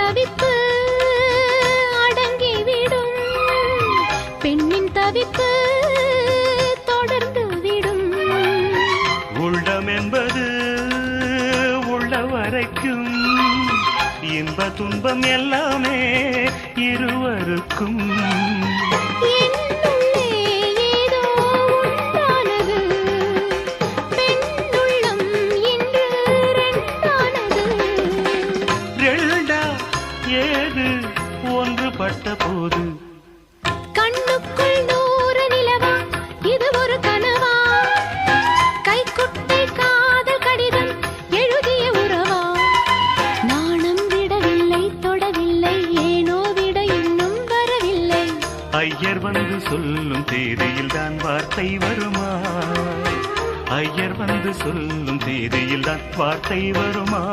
தவிப்பு அடங்கிவிடும், பெண்ணின் தவிப்பு தொடர்ந்து விடும். உள்ளம் என்பது உள்ள வரைக்கும் இன்ப துன்பம் எல்லாமே இருவருக்கும். என்னுள்ளே ஏதோ உண்டானது, பெண்ணுள்ளம் இன்று ரெண்டானது. ரெண்டா ஏது ஒன்றுபட்ட போது கண்ணுக்குள் 100 நிலவா, இது ஒரு கனவா? கைக்குட்டை காதல் கடிதம் எழுதிய உறவா? நாணம் விடவில்லை, தொடவில்லை, ஏனோ விட இன்னும் வரவில்லை. ஐயர் வந்து சொல்லும் தேதியில் தான் வார்த்தை வருமா? ஐயர் வந்து சொல்லும் தேதியில் தான் வார்த்தை வருமா?